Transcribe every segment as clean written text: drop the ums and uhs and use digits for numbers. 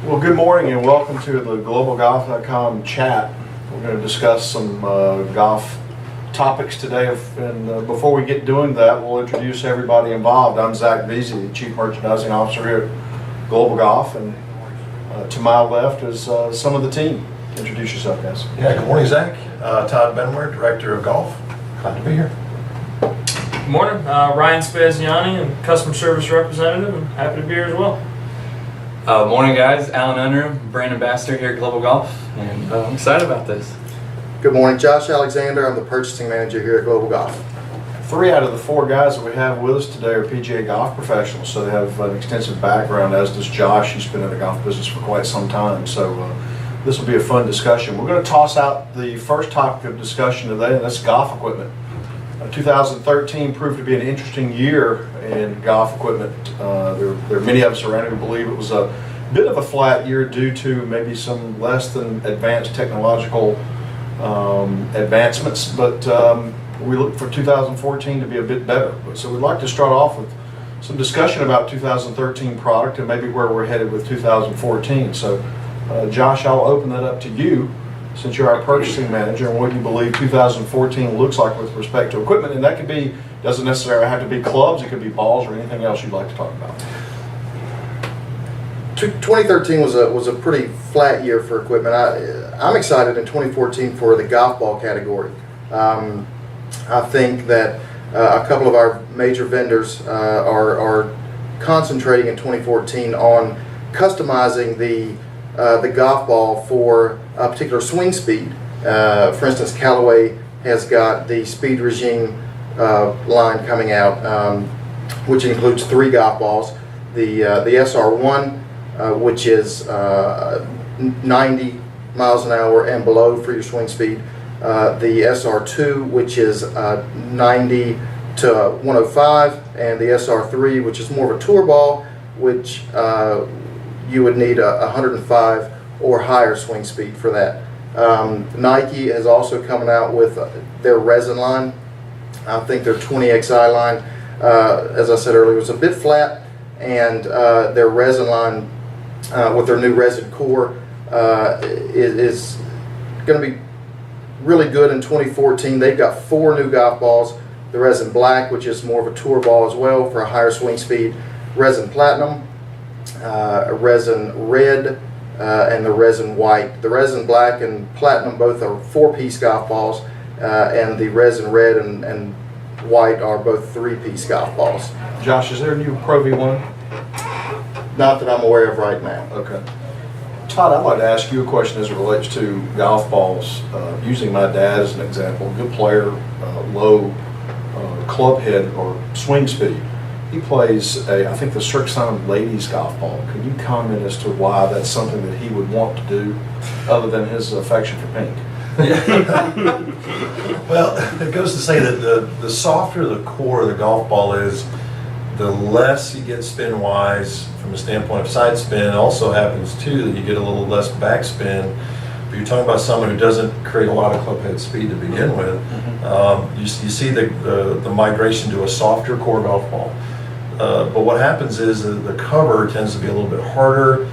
Well, good morning and welcome to the globalgolf.com chat. We're going to discuss some golf topics today. And before we get doing that, we'll introduce everybody involved. I'm Zack, Veasey, the Chief Merchandising Officer here at Global Golf. And to my left is some of the team. Introduce yourself, guys. Yeah, good morning, Zack. Todd, Benware, Director of Golf. Glad to be here. Good morning, Ryan Spaziani, and Customer Service Representative, and happy to be here as well. Morning guys, Alan Unruh, brand ambassador here at Global Golf, and I'm excited about this. Good morning, Josh Alexander. I'm the purchasing manager here at Global Golf. 3 out of the 4 guys that we have with us today are PGA Golf Professionals, so they have an extensive background, as does Josh. He's been in the golf business for quite some time, so this will be a fun discussion. We're going to toss out the first topic of discussion today, and that's golf equipment. 2013 proved to be an interesting year in golf equipment. There are many of us around here who believe it was a bit of a flat year due to maybe some less than advanced technological advancements, but we look for 2014 to be a bit better. So we'd like to start off with some discussion about 2013 product and maybe where we're headed with 2014. So Josh, I'll open that up to you, since you're our purchasing manager, and what you believe 2014 looks like with respect to equipment. And that could be, doesn't necessarily have to be clubs, it could be balls or anything else you'd like to talk about. 2013 was a pretty flat year for equipment. I'm excited in 2014 for the golf ball category. I think that a couple of our major vendors are concentrating in 2014 on customizing the golf ball for a particular swing speed. For instance, Callaway has got the Speed Regime line coming out, which includes 3 golf balls. The SR1, which is 90 miles an hour and below for your swing speed. The SR2, which is 90 to 105, and the SR3, which is more of a tour ball, which you would need a 105 or higher swing speed for that. Nike has also coming out with their resin line. I think their 20XI line, as I said earlier, was a bit flat, and their resin line with their new resin core is going to be really good in 2014. They've got 4 new golf balls. The resin black, which is more of a tour ball as well for a higher swing speed. Resin platinum, resin red, and the resin white. The resin black and platinum both are 4-piece golf balls, and the resin red and white are both 3-piece golf balls. Josh, is there a new Pro V1? Not that I'm aware of right now. Okay. Todd, I'd like to ask you a question as it relates to golf balls. Using my dad as an example, good player, low club head or swing speed. He plays I think the Strixon ladies golf ball. Can you comment as to why that's something that he would want to do, other than his affection for pink? Well, it goes to say that the softer the core of the golf ball is, the less you get spin-wise from the standpoint of side spin. It also happens, too, that you get a little less backspin. But you're talking about someone who doesn't create a lot of club head speed to begin with. You see the migration to a softer core golf ball. But what happens is that the cover tends to be a little bit harder.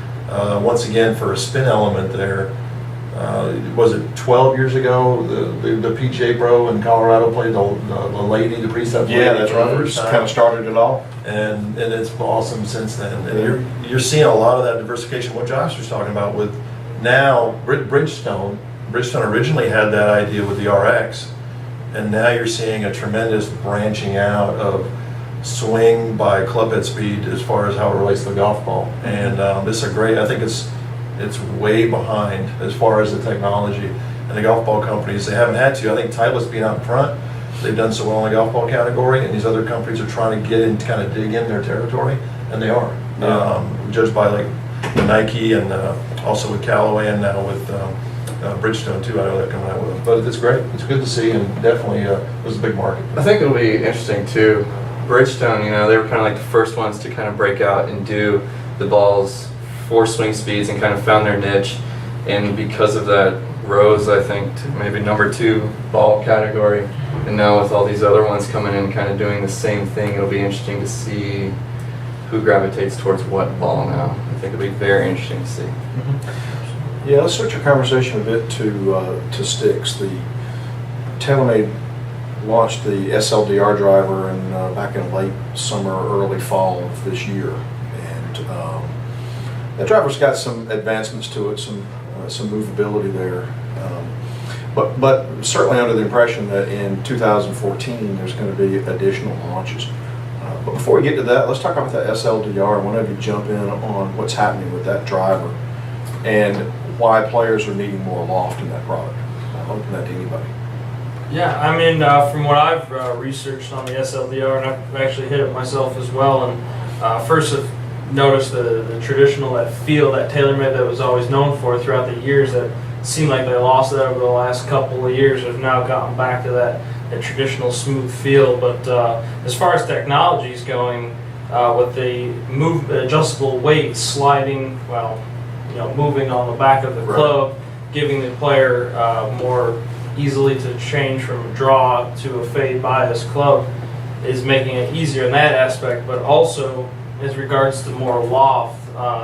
Once again, for a spin element there, was it 12 years ago the PGA Pro in Colorado played the lady, the precept lady? Yeah, that's right. It's kind of started it all. And it's blossomed since then. And you're seeing a lot of that diversification. What Josh was talking about with now Bridgestone originally had that idea with the RX, and now you're seeing a tremendous branching out of swing by club head speed as far as how it relates to the golf ball. And this is a great, I think it's way behind as far as the technology. And the golf ball companies, they haven't had to. I think Titleist being out in front, they've done so well in the golf ball category, and these other companies are trying to get in, kind of dig in their territory, and they are. Judged by like Nike and also with Callaway, and now with Bridgestone too. I know they're coming out with it. But it's great. It's good to see, and definitely it was a big market. I think it'll be interesting too. Bridgestone, they were kind of like the first ones to kind of break out and do the balls 4 swing speeds and kind of found their niche, and because of that rose, I think, to maybe number 2 ball category. And now with all these other ones coming in kind of doing the same thing, it'll be interesting to see who gravitates towards what ball now. I think it'll be very interesting to see. Yeah, let's switch our conversation a bit to sticks. The TaylorMade launched the SLDR driver back in late summer, early fall of this year, and that driver's got some advancements to it, some movability there. But certainly under the impression that in 2014 there's going to be additional launches. But before we get to that, let's talk about the SLDR. I want to jump in on what's happening with that driver and why players are needing more loft in that product. I'll open that to anybody. Yeah, I mean, from what I've researched on the SLDR, and I've actually hit it myself as well, and first I've noticed the traditional, that feel, that TaylorMade that was always known for throughout the years, that seemed like they lost that over the last couple of years, have now gotten back to that traditional smooth feel. But as far as technology is going, with the adjustable weight sliding, moving on the back of the club, giving the player more easily to change from a draw to a fade bias club, is making it easier in that aspect. But also, as regards to more loft,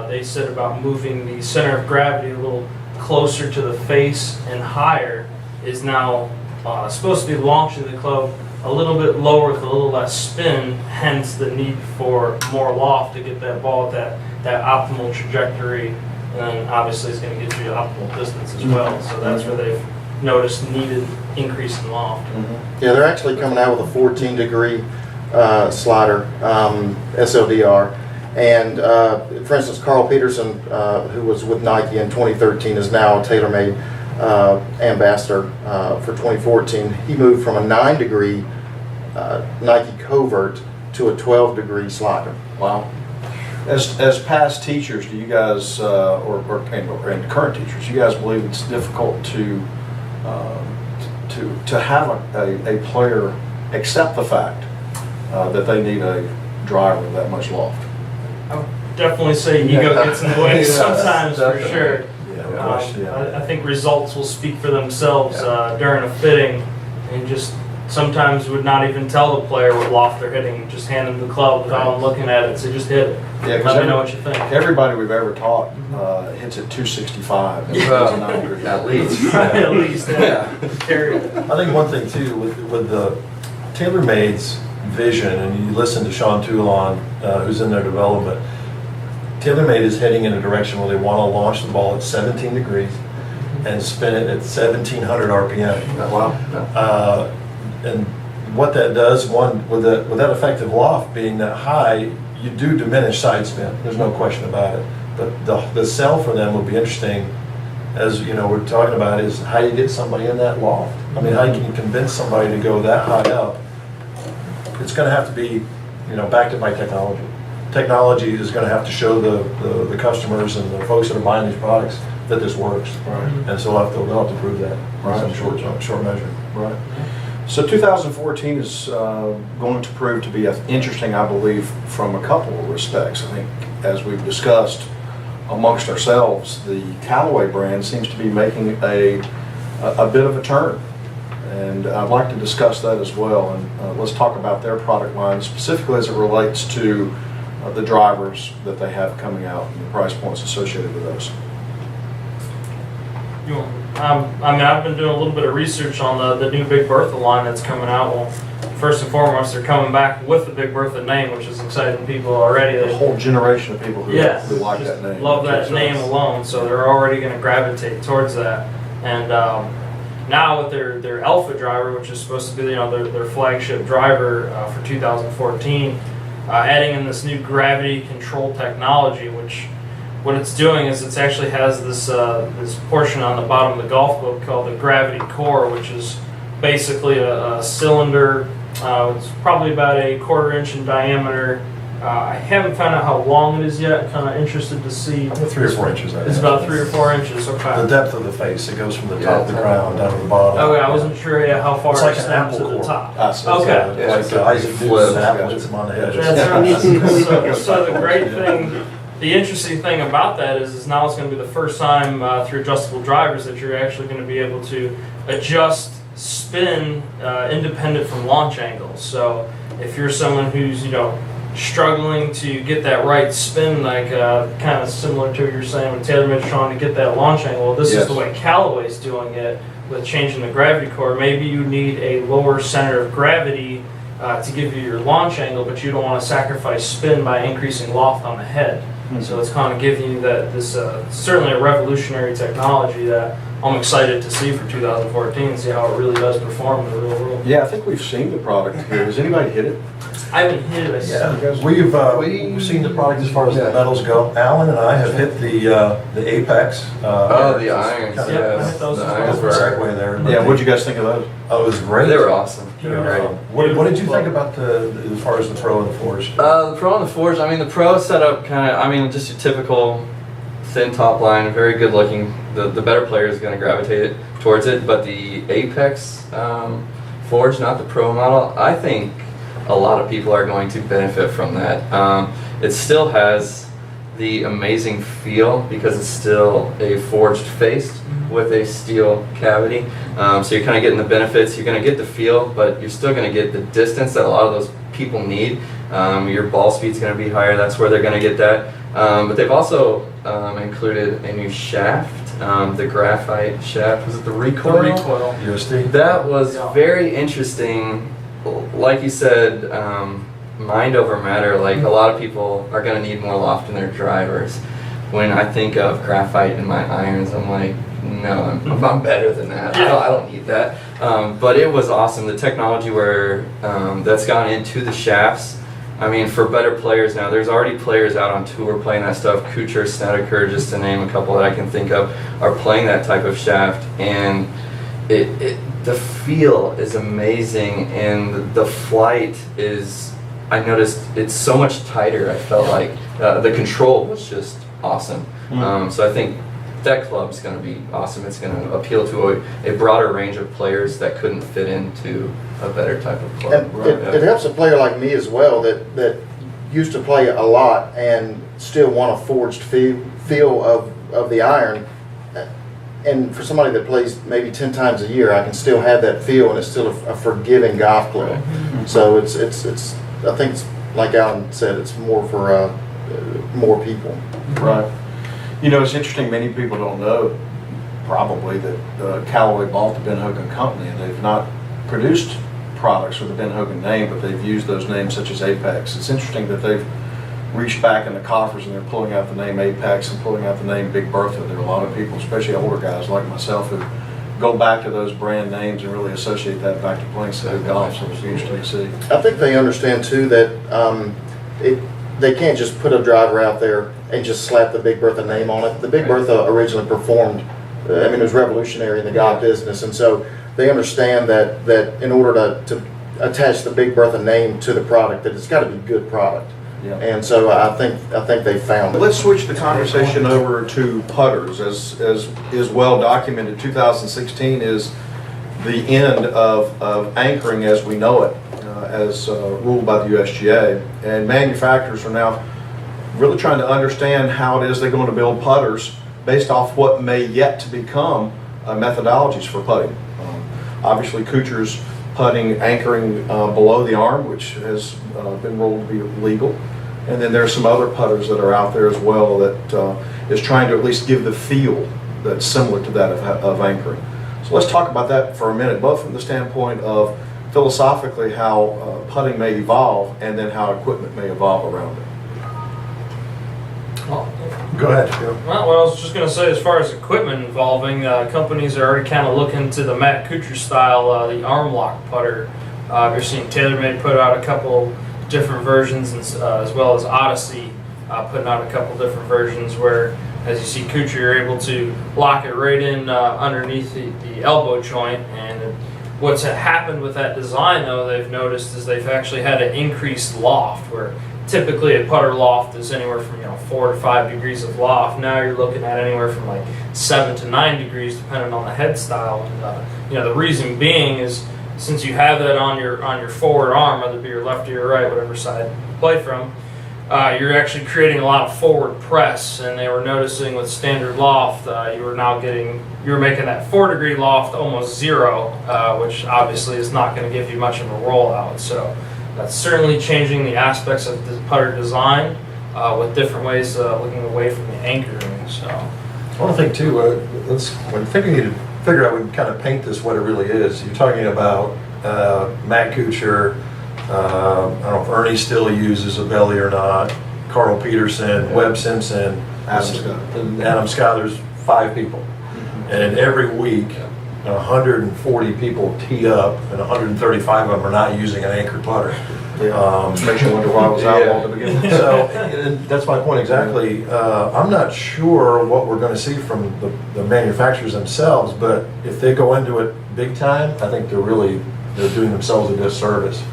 they said about moving the center of gravity a little closer to the face and higher, is now supposed to be launching the club a little bit lower with a little less spin, hence the need for more loft to get that ball at that optimal trajectory, and then obviously it's going to get you optimal distance as well. So that's where they've noticed needed increase in loft. Yeah, they're actually coming out with a 14-degree slider, SLDR. And for instance, Carl Peterson, who was with Nike in 2013, is now a TaylorMade ambassador for 2014. He moved from a 9-degree Nike covert to a 12-degree slider. Wow. As past teachers, do you guys, and current teachers, you guys believe it's difficult to have a player accept the fact that they need a driver with that much loft? I would definitely say ego gets in the way sometimes, for sure. Yeah, I think results will speak for themselves during a fitting, and just sometimes would not even tell the player what loft they're hitting, just hand them the club without them looking at it, so just hit it. Yeah, let me know what you think. Everybody we've ever taught hits at 265. At least. At least, carry it. I think one thing too with the TaylorMade's vision, and you listen to Sean Toulon, who's in their development, TaylorMade is heading in a direction where they want to launch the ball at 17 degrees and spin it at 1700 RPM. Wow. And what that does, one, with that effective loft being that high, you do diminish side spin. There's no question about it. But the sell for them will be interesting, as you know, we're talking about, is how you get somebody in that loft. I mean, how you can convince somebody to go that high up. It's going to have to be, backed up by technology. Technology is going to have to show the customers and the folks that are buying these products that this works. Right. And so they'll have to prove that in some short measure. Right. So 2014 is going to prove to be interesting, I believe, from a couple of respects. I think, as we've discussed amongst ourselves, the Callaway brand seems to be making a bit of a turn. And I'd like to discuss that as well. And let's talk about their product line, specifically as it relates to the drivers that they have coming out and the price points associated with those. I've been doing a little bit of research on the new Big Bertha line that's coming out. Well, first and foremost, they're coming back with the Big Bertha name, which is exciting people already. A whole generation of people who like that name. Love that name alone, so they're already going to gravitate towards that. And now with their Alpha driver, which is supposed to be their flagship driver for 2014, adding in this new gravity control technology, which what it's doing is it actually has this portion on the bottom of the golf club called the gravity core, which is basically a cylinder. It's probably about a 1/4 inch in diameter. I haven't found out how long it is yet. I'm kind of interested to see. 3 or 4 inches. It's about 3 or 4 inches. Okay. The depth of the face, it goes from the top of the crown down to the bottom. Okay, I wasn't sure how far It's like it an extends apple to the core. top. Okay. Like Isaac Newton's apple hits him on the head. So the great thing, the interesting thing about that is now it's going to be the first time through adjustable drivers that you're actually going to be able to adjust spin independent from launch angles. So if you're someone who's struggling to get that right spin, like kind of similar to what you're saying when TaylorMade's trying to get that launch angle. Well, this Yes. is the way Callaway's doing it with changing the gravity core. Maybe you need a lower center of gravity to give you your launch angle, but you don't want to sacrifice spin by increasing loft on the head. So it's kind of giving you this certainly a revolutionary technology that I'm excited to see for 2014 and see how it really does perform in the real world. Yeah, I think we've seen the product here. Has anybody hit it? I haven't hit it. We've seen the product as far as the metals go. Alan and I have hit the Apex. The irons, Kind of- Yeah, I yes. hit those The as well. irons That's were, the segue there. Yeah, what'd you guys think of those? Oh, it was great. they were awesome. They Yeah. were great. What did you think about as far as the Pro and the Forge? The Pro and the Forge, I mean, the Pro setup kind of, I mean, just your typical thin top line, very good looking. The better player is going to gravitate towards it, but the Apex Forge, not the Pro model, I think a lot of people are going to benefit from that. It still has the amazing feel because it's still a forged face with a steel cavity. So you're kind of getting the benefits, you're going to get the feel, but you're still going to get the distance that a lot of those people need. Your ball speed's going to be higher, that's where they're going to get that. But they've also included a new shaft, the graphite shaft. Was it the recoil? The recoil. USD? That was Yeah. very interesting. Like you said, mind over matter. Like a lot of people are going to need more loft in their drivers. When I think of graphite in my irons, I'm like, no, I'm better than that. I don't need that. But it was awesome. The technology where that's gone into the shafts. I mean, for better players now, there's already players out on tour playing that stuff. Kuchar, Snedeker, just to name a couple that I can think of, are playing that type of shaft, and the feel is amazing, and the flight is. I noticed it's so much tighter. I felt like the control was just awesome. So I think that club's going to be awesome. It's going to appeal to a broader range of players that couldn't fit into a better type of club. And it helps a player like me as well that used to play a lot and still want a forged feel of the iron. And for somebody that plays maybe 10 times a year, I can still have that feel, and it's still a forgiving golf club. So it's I think it's, like Alan said, it's more for more people. Right. You know, it's interesting, many people don't know probably that Callaway bought the Ben Hogan company, and they've not produced products with the Ben Hogan name, but they've used those names such as Apex. It's interesting that they've reached back in the coffers and they're pulling out the name Apex and pulling out the name Big Bertha. There are a lot of people, especially older guys like myself, who go back to those brand names and really associate that back to playing Civic golf, so it's interesting to see. I think they understand too that they can't just put a driver out there and just slap the Big Bertha name on it. The Big Bertha originally performed, it was revolutionary in the golf business, and so they understand that in order to attach the Big Bertha name to the product, that it's got to be a good product. Yeah. And so I think they found it. Let's switch the conversation over to putters. As is well documented, 2016 is the end of anchoring as we know it, as ruled by the USGA. And manufacturers are now really trying to understand how it is they're going to build putters based off what may yet to become methodologies for putting. Obviously, Kuchar's putting anchoring below the arm, which has been ruled to be legal. And then there's some other putters that are out there as well that is trying to at least give the feel that's similar to that of anchoring. So let's talk about that for a minute, both from the standpoint of philosophically how putting may evolve and then how equipment may evolve around it. Go ahead, Joe. Well, what I was just going to say, as far as equipment involving, companies are already kind of looking to the Matt Kuchar style, the arm lock putter. You're seeing TaylorMade put out a couple different versions, as well as Odyssey putting out a couple different versions where, as you see Kuchar, you're able to lock it right in underneath the elbow joint. And what's happened with that design, though, they've noticed is they've actually had an increased loft, where typically a putter loft is anywhere from 4 to 5 degrees of loft. Now you're looking at anywhere from like 7 to 9 degrees, depending on the head style. And the reason being is since you have that on your forward arm, whether it be your left or your right, whatever side you play from, you're actually creating a lot of forward press. And they were noticing with standard loft, you were making that 4-degree loft almost zero, which obviously is not going to give you much of a rollout. So that's certainly changing the aspects of the putter design with different ways looking away from the anchoring. So One thing too, I think we need to figure out, we can kind of paint this what it really is. You're talking about Matt Kuchar, I don't know if Ernie still uses a belly or not, Carl Peterson, Webb Simpson, Adam Scott. There's 5 people. And every week, 140 people tee up, and 135 of them are not using an anchored putter. Makes you wonder why I was outlawed to begin with. So and that's my point exactly. I'm not sure what we're going to see from the manufacturers themselves, but if they go into it big time, I think they're doing themselves a disservice,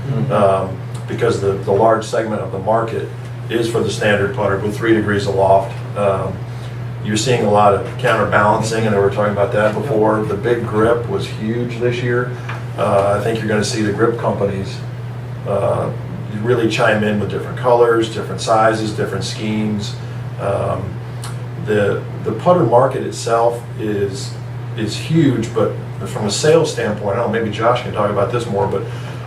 because the large segment of the market is for the standard putter with 3 degrees aloft. You're seeing a lot of counterbalancing, and we were talking about that before. The big grip was huge this year. I think you're going to see the grip companies really chime in with different colors, different sizes, different schemes. The putter market itself is huge, but from a sales standpoint, I don't know, maybe Josh can talk about this more, but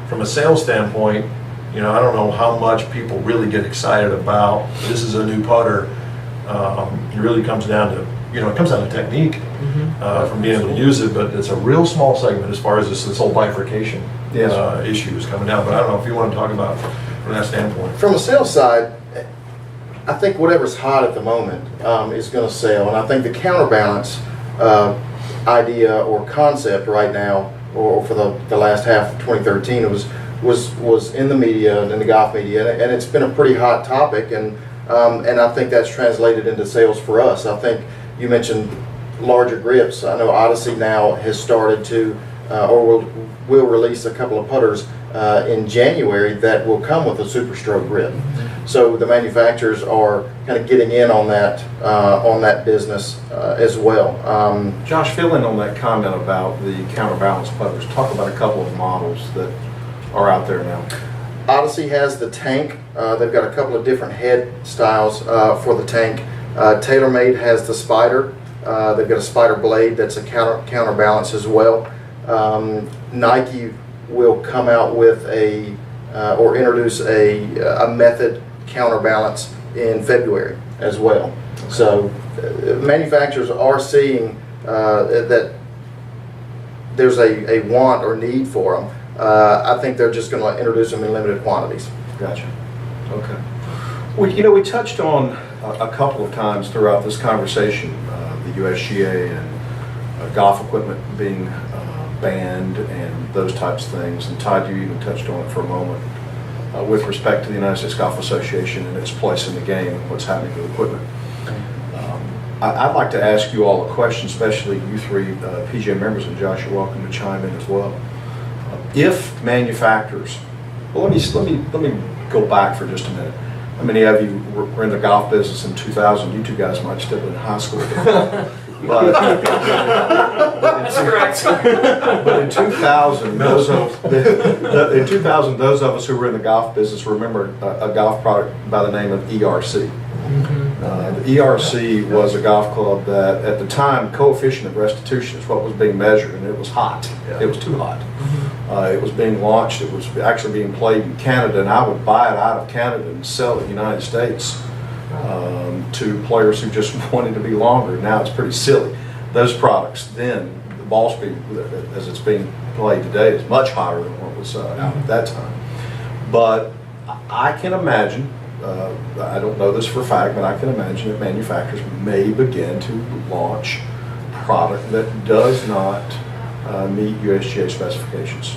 from a sales standpoint, I don't know how much people really get excited about this is a new putter. It really comes down to, it comes down to technique from being able to use it, but it's a real small segment as far as this whole bifurcation issue is coming down. But I don't know if you want to talk about it from that standpoint. From a sales side, I think whatever's hot at the moment is going to sell, and I think the counterbalance idea or concept right now, or for the last half of 2013, it was in the media and in the golf media, and it's been a pretty hot topic, and I think that's translated into sales for us. I think you mentioned larger grips. I know Odyssey now has started to, or will release a couple of putters in January that will come with a Super Stroke grip. So the manufacturers are kind of getting in on that business as well. Josh, fill in on that comment about the counterbalance putters. Talk about a couple of models that are out there now. Odyssey has the tank. They've got a couple of different head styles for the tank. TaylorMade has the spider. They've got a spider blade that's a counterbalance as well. Nike will come out with or introduce a method counterbalance in February as well. So manufacturers are seeing that there's a want or need for them. I think they're just going to introduce them in limited quantities. Gotcha. Okay. Well, we touched on a couple of times throughout this conversation the USGA and golf equipment being banned and those types of things. And Todd, you even touched on it for a moment with respect to the United States Golf Association and its place in the game and what's happening with equipment. I'd like to ask you all a question, especially you 3 PGA members, and Josh, you're welcome to chime in as well. If manufacturers, well, let me go back for just a minute. How many of you were in the golf business in 2000? You 2 guys might still be in high school. But that's correct. But in 2000, those of us who were in the golf business remember a golf product by the name of ERC. The ERC was a golf club that, at the time, coefficient of restitution is what was being measured, and it was hot. It was too hot. It was being launched. It was actually being played in Canada, and I would buy it out of Canada and sell it in the United States to players who just wanted to be longer. Now it's pretty silly. Those products, then, the ball speed, as it's being played today, is much higher than what was out at that time. But I can imagine, I don't know this for a fact, but I can imagine that manufacturers may begin to launch product that does not meet USGA specifications.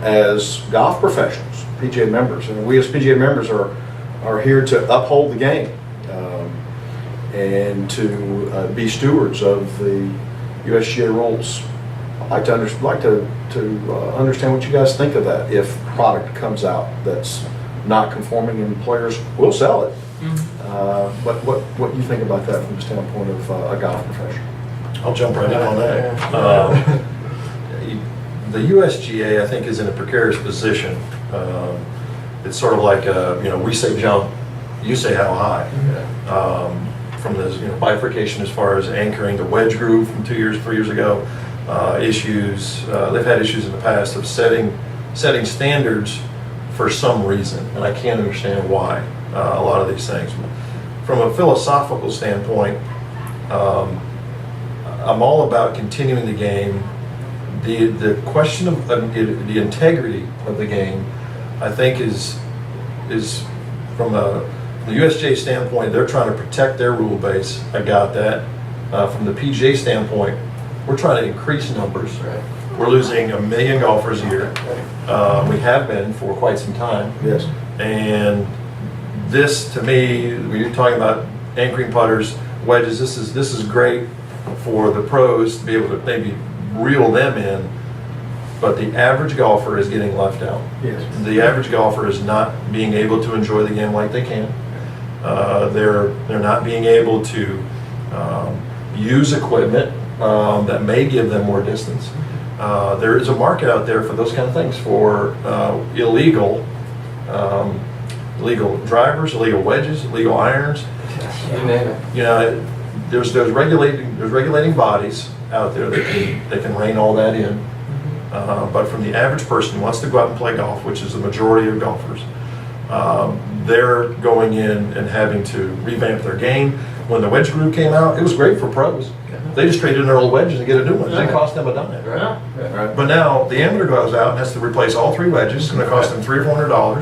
As golf professionals, PGA members, and we as PGA members are here to uphold the game and to be stewards of the USGA rules. I'd like to understand what you guys think of that. If product comes out that's not conforming, and players will sell it. But what do you think about that from the standpoint of a golf professional? I'll jump right in on that. The USGA, I think, is in a precarious position. It's sort of like, we say jump, you say how high. From this bifurcation as far as anchoring the wedge groove from 3 years ago, issues. They've had issues in the past of setting standards for some reason, and I can't understand why, a lot of these things. From a philosophical standpoint, I'm all about continuing the game. The question of the integrity of the game, I think is from the USGA standpoint, they're trying to protect their rule base. I got that. From the PGA standpoint, we're trying to increase numbers. Right. We're losing 1 million golfers a year. We have been for quite some time. Yes. And this, to me, when you're talking about anchoring putters, wedges, this is great for the pros to be able to maybe reel them in, but the average golfer is getting left out. Yes. The average golfer is not being able to enjoy the game like they can. They're not being able to use equipment that may give them more distance. There is a market out there for those kind of things, for illegal drivers, illegal wedges, illegal irons. You name it. You know, there's regulating bodies out there that can rein all that in. But from the average person who wants to go out and play golf, which is the majority of golfers, they're going in and having to revamp their game. When the wedge group came out, it was great for pros. They just traded in their old wedges and get a new one. It didn't cost them a dime. Yeah. Right. But now the amateur goes out and has to replace all 3 wedges. It's going to cost them $300 or $400.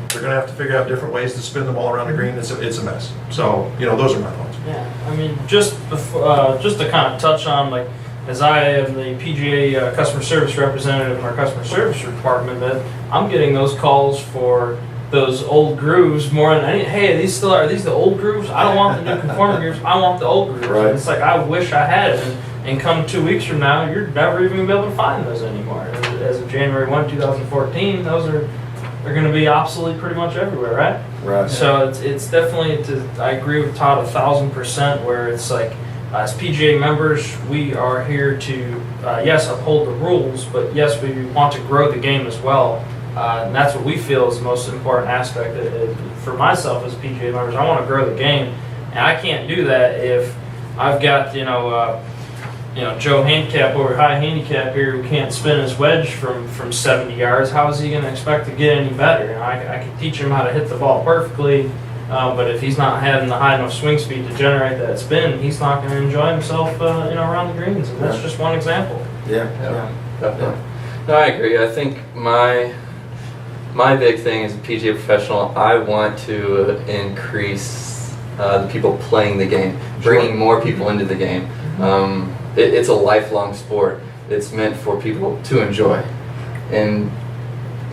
They're going to have to figure out different ways to spin the ball around the green. It's a mess. So, you know, those are my thoughts. Yeah, I mean, just to kind of touch on, like, as I am the PGA customer service representative in our customer service department, that I'm getting those calls for those old grooves more than any. Hey, are these the old grooves? I don't want the new conforming grooves. I want the old grooves. Right. And it's like, I wish I had it. And come 2 weeks from now, you're never even gonna be able to find those anymore. As of January 1, 2014, they're going to be obsolete pretty much everywhere, right? Right. So it's definitely, I agree with Todd 1,000%, where it's like, as PGA members, we are here to, yes, uphold the rules, but yes, we want to grow the game as well. And that's what we feel is the most important aspect. For myself as PGA members, I want to grow the game, and I can't do that if I've got, Joe Handicap over high handicap here who can't spin his wedge from 70 yards. How is he going to expect to get any better? I can teach him how to hit the ball perfectly, but if he's not having the high enough swing speed to generate that spin, he's not going to enjoy himself, around the greens. And that's just one example. Yeah. Definitely. No, I agree. I think my big thing as a PGA professional, I want to increase the people playing the game, bringing more people into the game. It's a lifelong sport. It's meant for people to enjoy. And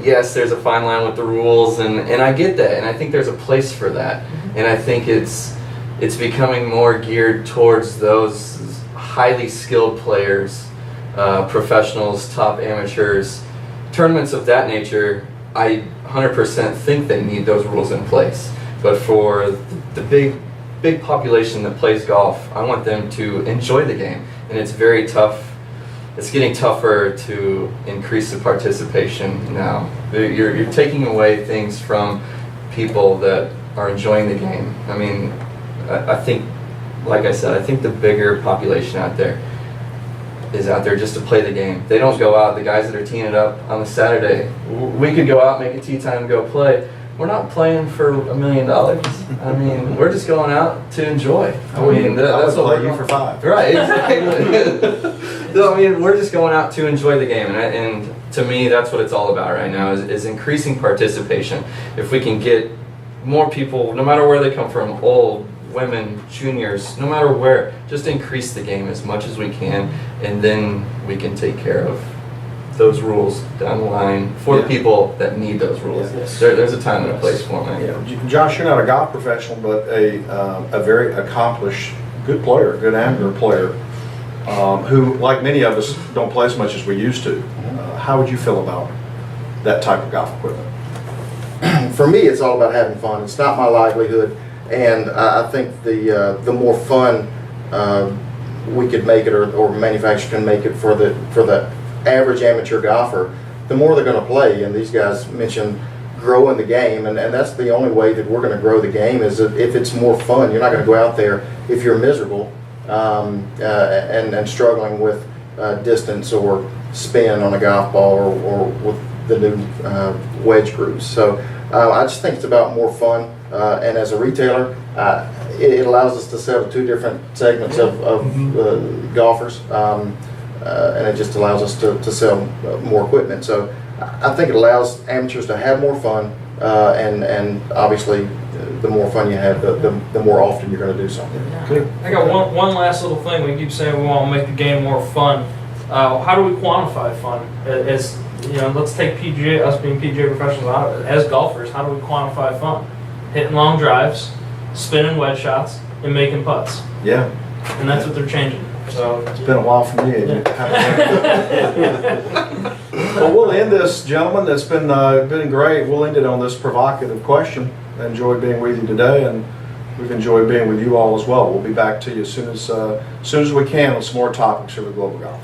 yes, there's a fine line with the rules, and I get that, and I think there's a place for that. And I think it's becoming more geared towards those highly skilled players, professionals, top amateurs, tournaments of that nature. I 100% think they need those rules in place. But for the big population that plays golf, I want them to enjoy the game. And it's very tough. It's getting tougher to increase the participation now. You're taking away things from people that are enjoying the game. I mean, I think, like I said, I think the bigger population out there is out there just to play the game. They don't go out, the guys that are teeing it up on a Saturday. We could go out, make a tee time, and go play. We're not playing for $1 million. I mean, we're just going out to enjoy. That's what you for 5. Right, exactly. So, I mean, we're just going out to enjoy the game, and to me, that's what it's all about right now, is increasing participation. If we can get more people, no matter where they come from, old, women, juniors, no matter where, just increase the game as much as we can, and then we can take care of those rules down the line for the people that need those rules. Yes. There's a time and a place for them. Yeah. Josh, you're not a golf professional, but a very accomplished, good player, good amateur player, who, like many of us, don't play as much as we used to. How would you feel about that type of golf equipment? For me, it's all about having fun. It's not my livelihood, and I think the more fun we could make it, or manufacturer can make it for the average amateur golfer, the more they're going to play. And these guys mentioned growing the game, and that's the only way that we're going to grow the game, is if it's more fun. You're not going to go out there if you're miserable and struggling with distance or spin on a golf ball, or with the new wedge grooves. So I just think it's about more fun, and as a retailer, it allows us to sell to 2 different segments of golfers, and it just allows us to sell more equipment. So I think it allows amateurs to have more fun, and obviously the more fun you have, the more often you're going to do something. Good. I got one last little thing. We keep saying we want to make the game more fun. How do we quantify fun? As you know, let's take PGA, us being PGA professionals out of it. As golfers, how do we quantify fun? Hitting long drives, spinning wedge shots, and making putts. Yeah. And that's what they're changing. So It's been a while for me. Well, we'll end this, gentlemen. It's been great. We'll end it on this provocative question. I enjoyed being with you today, and we've enjoyed being with you all as well. We'll be back to you as soon as we can with some more topics here with Global Golf.